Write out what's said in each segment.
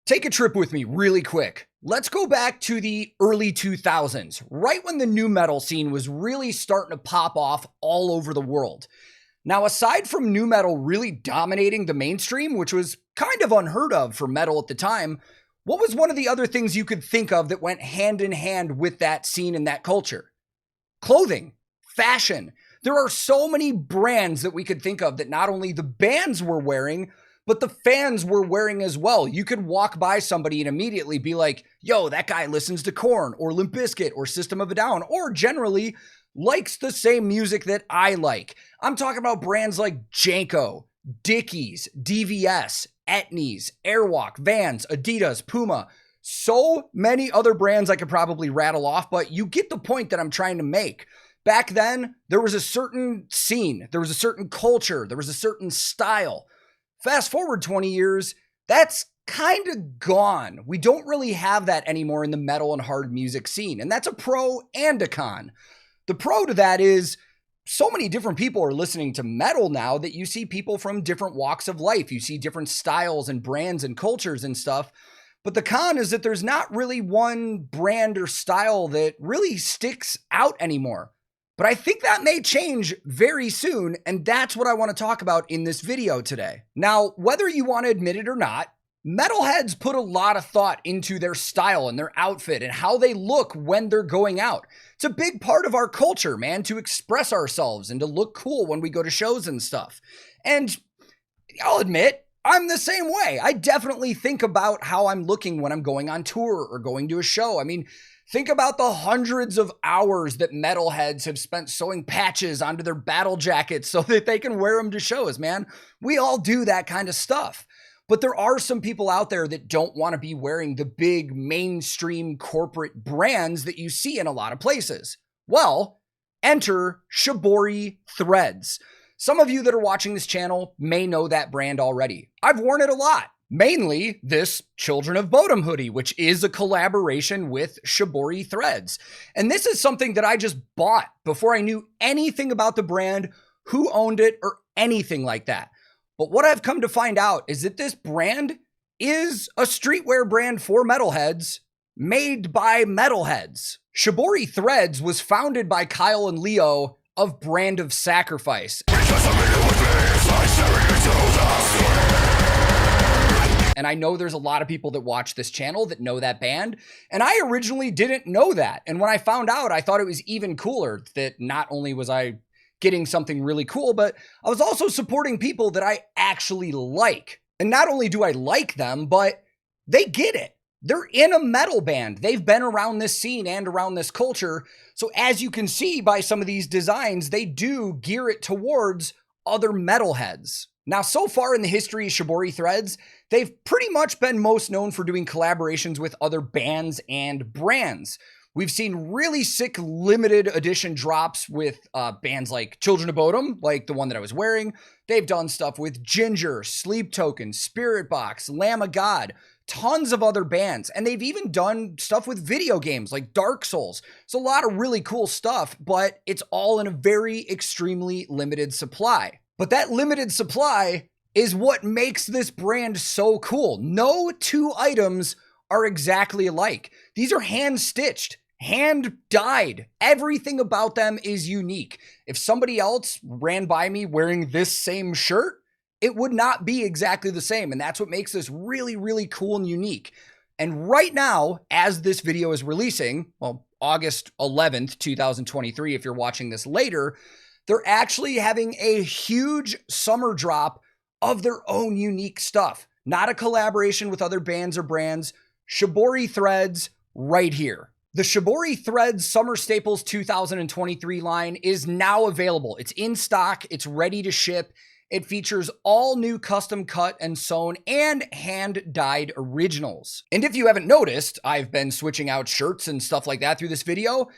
Take a trip with me really quick. Let's go back to the early 2000s, right when the nu metal scene was really starting to pop off all over the world. Now, aside from nu metal really dominating the mainstream, which was kind of unheard of for metal at the time, what was one of the other things you could think of that went hand in hand with that scene and that culture? Clothing, fashion. There are so many brands that we could think of that not only the bands were wearing, but the fans were wearing as well. You could walk by somebody and immediately be like, yo, that guy listens to Korn or Limp Bizkit or System of a Down, or generally likes the same music that I like. I'm talking about brands like Janko, Dickies, DVS, Etnies, Airwalk, Vans, Adidas, Puma. So many other brands I could probably rattle off, but you get the point that I'm trying to make. Back then, there was a certain scene, there was a certain culture, there was a certain style. Fast forward 20 years, that's kind of gone. We don't really have that anymore in the metal and hard music scene, and that's a pro and a con. The pro to that is so many different people are listening to metal now that you see people from different walks of life. You see different styles and brands and cultures and stuff. But the con is that there's not really one brand or style that really sticks out anymore. But I think that may change very soon, and that's what I want to talk about in this video today. Now, whether you want to admit it or not, metalheads put a lot of thought into their style and their outfit and how they look when they're going out. It's a big part of our culture, man, to express ourselves and to look cool when we go to shows and stuff. And I'll admit, I'm the same way. I definitely think about how I'm looking when I'm going on tour or going to a show. I mean, think about the hundreds of hours that metalheads have spent sewing patches onto their battle jackets so that they can wear them to shows, man. We all do that kind of stuff. But there are some people out there that don't want to be wearing the big mainstream corporate brands that you see in a lot of places. Well, enter Shibori Threads. Some of you that are watching this channel may know that brand already. I've worn it a lot. Mainly this Children of Bodom hoodie, which is a collaboration with Shibori Threads. And this is something that I just bought before I knew anything about the brand, who owned it, or anything like that. But what I've come to find out is that this brand is a streetwear brand for metalheads, made by metalheads. Shibori Threads was founded by Kyle and Leo of Brand of Sacrifice. And I know there's a lot of people that watch this channel that know that band. And I originally didn't know that. And when I found out, I thought it was even cooler that not only was I getting something really cool, but I was also supporting people that I actually like. And not only do I like them, but they get it. They're in a metal band. They've been around this scene and around this culture. So as you can see by some of these designs, they do gear it towards other metalheads. Now, so far in the history of Shibori Threads, they've pretty much been most known for doing collaborations with other bands and brands. We've seen really sick limited edition drops with bands like Children of Bodom, like the one that I was wearing. They've done stuff with Ginger, Sleep Token, Spirit Box, Lamb of God, tons of other bands. And they've even done stuff with video games like Dark Souls. It's a lot of really cool stuff, but it's all in a very extremely limited supply. But that limited supply is what makes this brand so cool. No two items are exactly alike. These are hand-stitched, hand-dyed. Everything about them is unique. If somebody else ran by me wearing this same shirt, it would not be exactly the same. And that's what makes this really, really cool and unique. And right now, as this video is releasing, well, August 11th, 2023, if you're watching this later, they're actually having a huge summer drop of their own unique stuff. Not a collaboration with other bands or brands. Shibori Threads right here. The Shibori Threads Summer Staples 2023 line is now available. It's in stock. It's ready to ship. It features all new custom cut and sewn and hand-dyed originals. And if you haven't noticed, I've been switching out shirts and stuff like that through this video.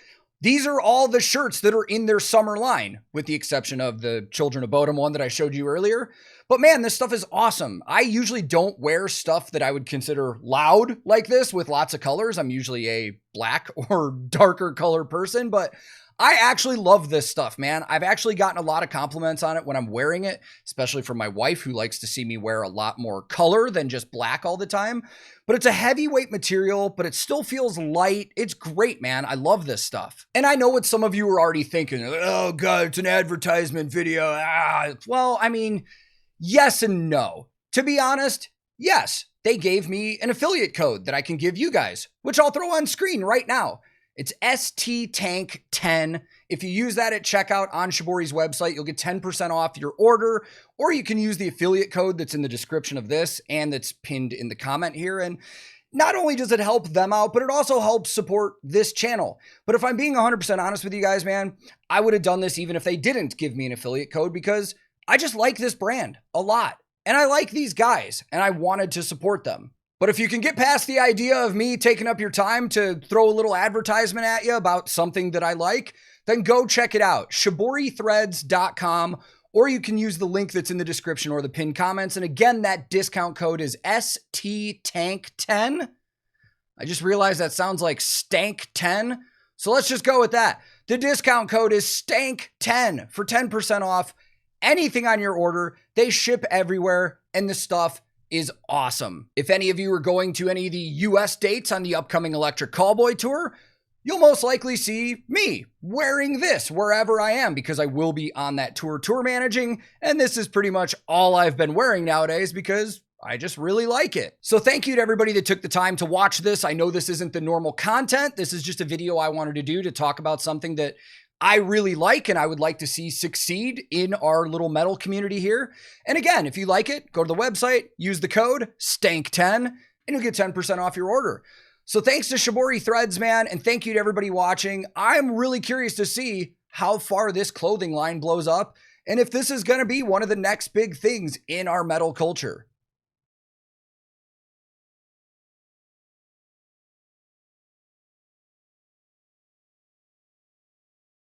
These are all the shirts that are in their summer line, with the exception of the Children of Bodom one that I showed you earlier. But man, this stuff is awesome. I usually don't wear stuff that I would consider loud like this with lots of colors. I'm usually a black or darker color person, but I actually love this stuff, man. I've actually gotten a lot of compliments on it when I'm wearing it, especially from my wife, who likes to see me wear a lot more color than just black all the time. But it's a heavyweight material, but it still feels light. It's great, man. I love this stuff. And I know what some of you are already thinking. Oh, God, it's an advertisement video. Well, I mean, yes and no. To be honest, yes, they gave me an affiliate code that I can give you guys, which I'll throw on screen right now. It's STTank10. If you use that at checkout on Shibori's website, you'll get 10% off your order, or you can use the affiliate code that's in the description of this and that's pinned in the comment here. And not only does it help them out, but it also helps support this channel. But if I'm being 100% honest with you guys, man, I would have done this even if they didn't give me an affiliate code, because I just like this brand a lot. And I like these guys, and I wanted to support them. But if you can get past the idea of me taking up your time to throw a little advertisement at you about something that I like, then go check it out, ShiboriThreads.com, or you can use the link that's in the description or the pinned comments. And again, that discount code is STTank10. I just realized that sounds like stank 10. So let's just go with that. The discount code is stank10 for 10% off anything on your order. They ship everywhere, and the stuff is awesome. If any of you are going to any of the US dates on the upcoming Electric Callboy Tour, you'll most likely see me wearing this wherever I am, because I will be on that tour managing, and this is pretty much all I've been wearing nowadays because I just really like it. So thank you to everybody that took the time to watch this. I know this isn't the normal content. This is just a video I wanted to do to talk about something that I really like and I would like to see succeed in our little metal community here. And again, if you like it, go to the website, use the code STANK10, and you'll get 10% off your order. So thanks to Shibori Threads, man, and thank you to everybody watching. I'm really curious to see how far this clothing line blows up and if this is going to be one of the next big things in our metal culture.